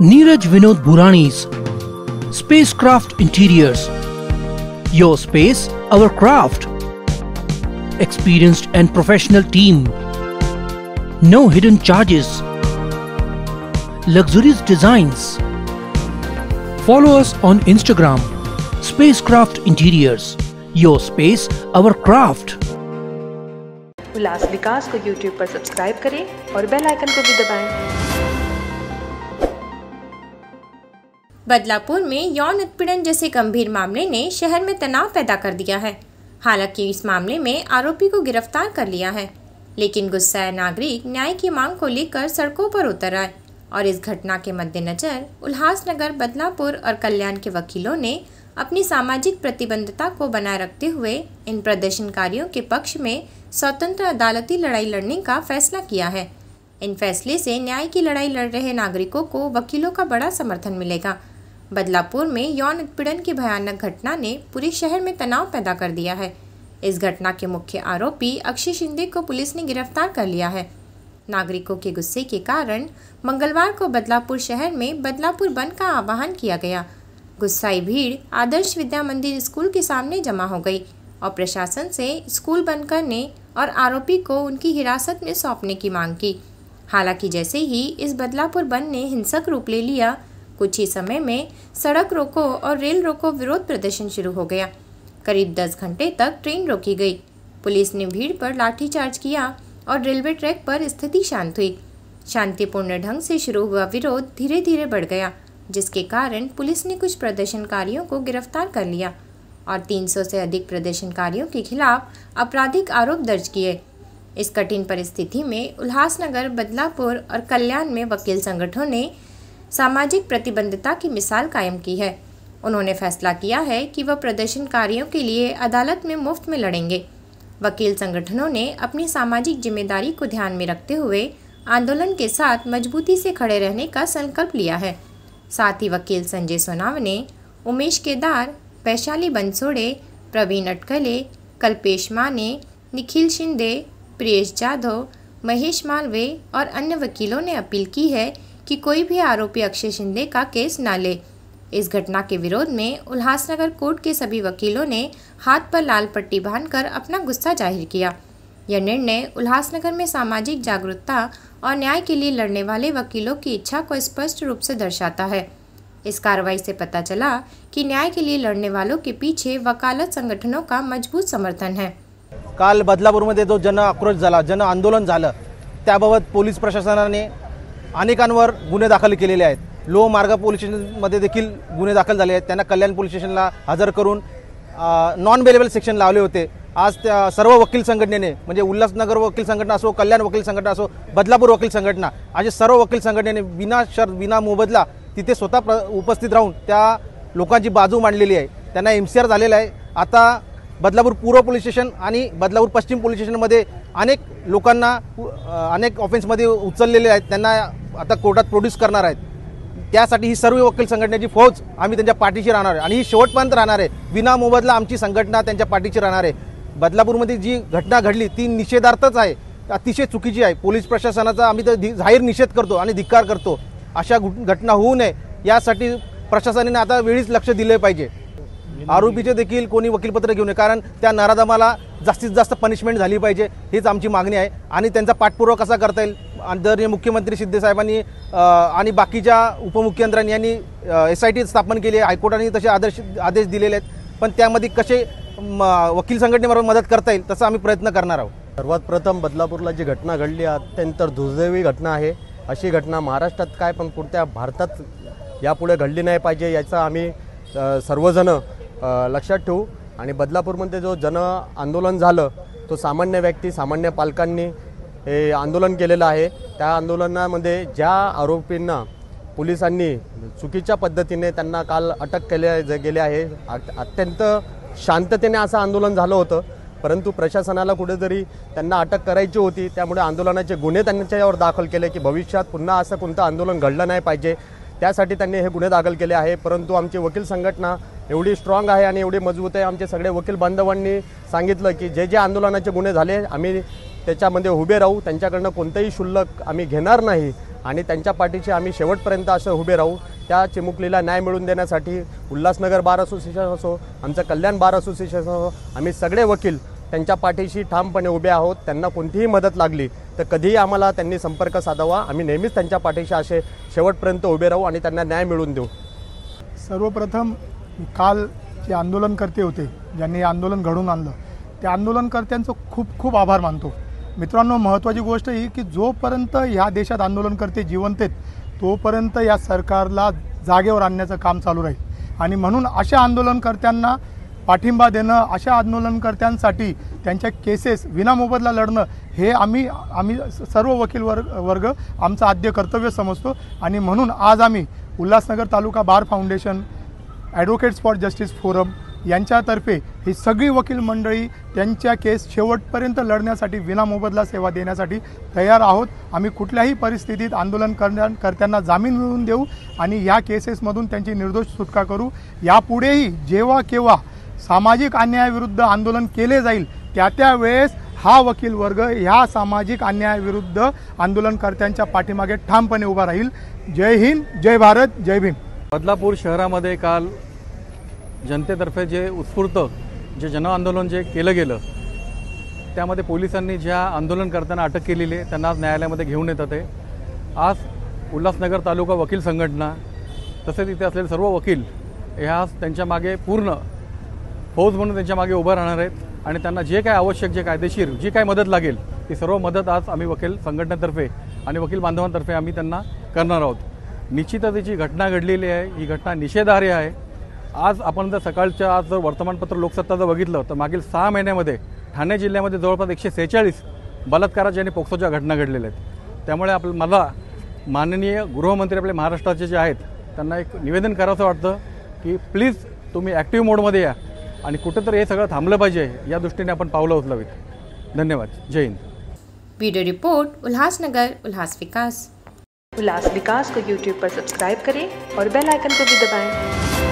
Neeraj Vinod Burani's Spacecraft Interiors. Your space, our craft. Experienced and professional team. No hidden charges. Luxurious designs. Follow us on Instagram. Spacecraft Interiors. Your space, our craft. उल्लास विकास को YouTube पर subscribe करें और bell icon को भी दबाएं। बदलापुर में यौन उत्पीड़न जैसे गंभीर मामले ने शहर में तनाव पैदा कर दिया है। हालांकि इस मामले में आरोपी को गिरफ्तार कर लिया है, लेकिन गुस्साए नागरिक न्याय की मांग को लेकर सड़कों पर उतर आए और इस घटना के मद्देनजर उल्लासनगर, बदलापुर और कल्याण के वकीलों ने अपनी सामाजिक प्रतिबद्धता को बनाए रखते हुए इन प्रदर्शनकारियों के पक्ष में स्वतंत्र अदालती लड़ाई लड़ने का फैसला किया है। इन फैसले से न्याय की लड़ाई लड़ रहे नागरिकों को वकीलों का बड़ा समर्थन मिलेगा। बदलापुर में यौन उत्पीड़न की भयानक घटना ने पूरे शहर में तनाव पैदा कर दिया है। इस घटना के मुख्य आरोपी अक्षय शिंदे को पुलिस ने गिरफ्तार कर लिया है। नागरिकों के गुस्से के कारण मंगलवार को बदलापुर शहर में बदलापुर बंद का आह्वान किया गया। गुस्साई भीड़ आदर्श विद्या मंदिर स्कूल के सामने जमा हो गई और प्रशासन से स्कूल बंद करने और आरोपी को उनकी हिरासत में सौंपने की मांग की। हालांकि जैसे ही इस बदलापुर बंद ने हिंसक रूप ले लिया, कुछ ही समय में सड़क रोको और रेल रोको विरोध प्रदर्शन शुरू हो गया। करीब 10 घंटे तक ट्रेन रोकी गई। पुलिस ने भीड़ पर लाठीचार्ज किया और रेलवे ट्रैक पर स्थिति शांत हुई। शांतिपूर्ण ढंग से शुरू हुआ विरोध धीरे धीरे बढ़ गया, जिसके कारण पुलिस ने कुछ प्रदर्शनकारियों को गिरफ्तार कर लिया और 300 से अधिक प्रदर्शनकारियों के खिलाफ आपराधिक आरोप दर्ज किए। इस कठिन परिस्थिति में उल्लासनगर, बदलापुर और कल्याण में वकील संगठनों ने सामाजिक प्रतिबद्धता की मिसाल कायम की है। उन्होंने फैसला किया है कि वह प्रदर्शनकारियों के लिए अदालत में मुफ्त में लड़ेंगे। वकील संगठनों ने अपनी सामाजिक जिम्मेदारी को ध्यान में रखते हुए आंदोलन के साथ मजबूती से खड़े रहने का संकल्प लिया है। साथ ही वकील संजय सोनावने, उमेश केदार, वैशाली बंसोड़े, प्रवीण अटकले, कल्पेश माने, निखिल शिंदे, प्रियेश जाधव, महेश मालवे और अन्य वकीलों ने अपील की है कि कोई भी आरोपी अक्षय शिंदे का केस न ले। इस घटना के विरोध में उल्लासनगर कोर्ट के सभी वकीलों ने हाथ पर लाल पट्टी बांधकर अपना गुस्सा जाहिर किया। यह निर्णय उल्लासनगर में सामाजिक जागरूकता और न्याय के लिए लड़ने वाले वकीलों की इच्छा को स्पष्ट रूप से दर्शाता है। इस कार्रवाई से पता चला कि न्याय के लिए लड़ने वालों के पीछे वकालत संगठनों का मजबूत समर्थन है। काल बदलापूरमध्ये जो जन आक्रोश झाला, जन आंदोलन झालं, त्याबाबत पोलीस प्रशासनाने अनेकांवर गुन्हे दाखल केलेले आहेत। लोह मार्ग पोलीस स्टेशनमध्ये देखील गुन्हे दाखल झाले आहेत। त्यांना कल्याण पोलीस स्टेशनला हजर करून नॉन बेलेबल सेक्शन लावले होते। आज त्या सर्व वकील संघटनेने, म्हणजे उल्हासनगर वकील संघटना असो, कल्याण वकील संघटना असो, बदलापूर वकील संघटना, आज सर्व वकील संघटनेने विना शर्त, विना मोबदला तिथे स्वतः उपस्थित राहून त्या लोकांची बाजू मांडलेली आहे। त्यांना एमसीआर झालेला आहे। आता बदलापूर पूर्व पोलीस स्टेशन आणि बदलापूर पश्चिम पोलीस स्टेशनमध्ये अनेक लोकांना अनेक ऑफेन्समध्ये उचललेले आहेत। त्यांना आता कोर्टात प्रोड्यूस करणार आहेत। त्यासाठी ही सर्व वकील संघटनेची फौज आम्ही त्यांच्या पाठीशी राहणार आहे आणि ही शेवटपर्यंत राहणार आहे। विना मोबदला आमची संघटना त्यांच्या पाठीशी राहणार आहे। बदलापूरमध्ये जी घटना घडली ती निषेधार्थच आहे, अतिशय चुकीची आहे। पोलीस प्रशासनाचा आम्ही तर जाहीर निषेध करतो आणि धिक्कार करतो। अशा घटना होऊ नये यासाठी प्रशासनाने आता वेळीच लक्ष दिले पाहिजे। आरोपीचे देखील कोणी वकीलपत्र घेऊ नये, कारण त्या नराधमाला जास्तीत जास्त पनिशमेंट झाली पाहिजे, हीच आमची मागणी आहे। आणि त्यांचा पाठपुरावा कसा करता येईल, आदरणीय मुख्यमंत्री शिंदे साहेबांनी आणि बाकीच्या उपमुख्यमंत्र्यांनी यांनी SIT स्थापन केली आहे। हायकोर्टाने तसे आदेश दिलेले आहेत, पण त्यामध्ये कसे वकील संघटनेबरोबर मदत करता येईल तसा आम्ही प्रयत्न करणार आहोत। सर्वात प्रथम बदलापूरला जी घटना घडली अत्यंत दुर्दैवी घटना आहे। अशी घटना महाराष्ट्रात काय पण पुढच्या भारतात यापुढे घडली नाही पाहिजे, याचा आम्ही सर्वजण लक्षात ठेवू। आणि बदलापूरमध्ये जो जन आंदोलन झालं तो सामान्य व्यक्ती, सामान्य पालकांनी हे आंदोलन केलेलं आहे। त्या आंदोलनामध्ये ज्या आरोपींना पोलिसांनी चुकीच्या पद्धतीने त्यांना काल अटक केले गेले आहे, अत्यंत शांततेने असं आंदोलन झालं होतं, परंतु प्रशासनाला कुठेतरी त्यांना अटक करायची होती। त्यामुळे आंदोलनाचे गुन्हे त्यांच्यावर दाखल केले की भविष्यात पुन्हा असं कोणतं आंदोलन घडलं नाही पाहिजे, त्यासाठी त्यांनी हे गुन्हे दाखल केले आहे। परंतु आमची वकील संघटना एवढी स्ट्रॉंग आहे आणि एवढी मजबूत आहे। आमचे सगळे वकील बांधवांनी सांगितलं की जे जे आंदोलनाचे गुन्हे झाले आम्ही त्याच्यामध्ये उभे राहू, त्यांच्याकडनं कोणतेही शुल्क आम्ही घेणार नाही आणि त्यांच्या पाठीशी आम्ही शेवटपर्यंत असं उभे राहू। त्या चिमुकलीला न्याय मिळवून देण्यासाठी उल्हासनगर बार असोसिएशन असो, आमचं कल्याण बार असोसिएशन असो, आम्ही सगळे वकील त्यांच्या पाठीशी ठामपणे उभे आहोत। त्यांना कोणतीही मदत लागली तर कधीही आम्हाला त्यांनी संपर्क साधावा। आम्ही नेहमीच त्यांच्या पाठीशी असे शेवटपर्यंत उभे राहू आणि त्यांना न्याय मिळवून देऊ। सर्वप्रथम काल जे आंदोलनकर्ते होते, ज्यांनी आंदोलन घडवून आणलं, त्या आंदोलनकर्त्यांचं खूप खूप आभार मानतो। मित्रांनो, महत्त्वाची गोष्ट ही की जोपर्यंत ह्या देशात आंदोलनकर्ते जिवंत आहेत तोपर्यंत या सरकारला जागेवर आणण्याचं काम चालू राहील आणि म्हणून अशा आंदोलनकर्त्यांना पाठिंबा देणं, अशा आंदोलनकर्त्यांसाठी त्यांच्या केसेस विनामोबदला लढणं हे आम्ही सर्व वकील वर्ग आमचं आद्य कर्तव्य समजतो आणि म्हणून आज आम्ही Ulhasnagar taluka bar foundation, advocates for justice forum यांच्यातर्फे ही सगळी वकील मंडळी त्यांच्या केस शेवटपर्यंत लढण्यासाठी विनामोबदला सेवा देण्यासाठी तयार आहोत। आम्ही कुठल्याही परिस्थितीत आंदोलनकर्त्यांना जामीन मिळवून देऊ आणि या केसेसमधून त्यांची निर्दोष सुटका करू। यापुढेही जेव्हा केव्हा सामाजिक अन्यायाविरुद्ध आंदोलन केले जाईल त्या वेळेस हा वकील वर्ग ह्या सामाजिक अन्यायाविरुद्ध आंदोलनकर्त्यांच्या पाठीमागे ठामपणे उभा राहील। जय हिंद, जय भारत, जय भीम। बदलापूर शहरामध्ये काल जनतेतर्फे जे उत्स्फूर्त जनआंदोलन केलं गेलं त्यामध्ये पोलिसांनी ज्या आंदोलनकर्त्यांना अटक केलेली आहे त्यांना आज न्यायालयामध्ये घेऊन येतात आहे। आज उल्हासनगर तालुका वकील संघटना तसेच इथे असलेले सर्व वकील ह्या त्यांच्या मागे पूर्ण फौज म्हणून त्यांच्या मागे उभं राहणार आहेत आणि त्यांना जे काय आवश्यक, जे कायदेशीर जी काय मदत लागेल ती सर्व मदत आज आम्ही वकील संघटनेतर्फे आणि वकील बांधवांतर्फे आम्ही त्यांना करणार आहोत। निश्चितच ही घटना घडलेली आहे, ही घटना निषेधार्ह आहे। आज आपण जर सकाळच्या आज जर वर्तमानपत्र लोकसत्ता जर बघितलं तर मागील 6 महिन्यामध्ये ठाणे जिल्ह्यामध्ये जवळपास 146 बलात्काराच्या आणि पोक्सोच्या घटना घडलेल्या आहेत। त्यामुळे मला माननीय गृहमंत्री आपले महाराष्ट्राचे जे आहेत त्यांना एक निवेदन करावंसं वाटतं की प्लीज तुम्ही ॲक्टिव्ह मोडमध्ये या आणि कुठेतरी हे सगळं थांबलं पाहिजे, या दृष्टीने आपण पावलं उचलावीत। धन्यवाद। जय हिंद। वीडियो रिपोर्ट उल्हासनगर उल्हास विकास। उल्लास विकास को YouTube पर सब्सक्राइब करें और बेल आइकन को भी दबाएं।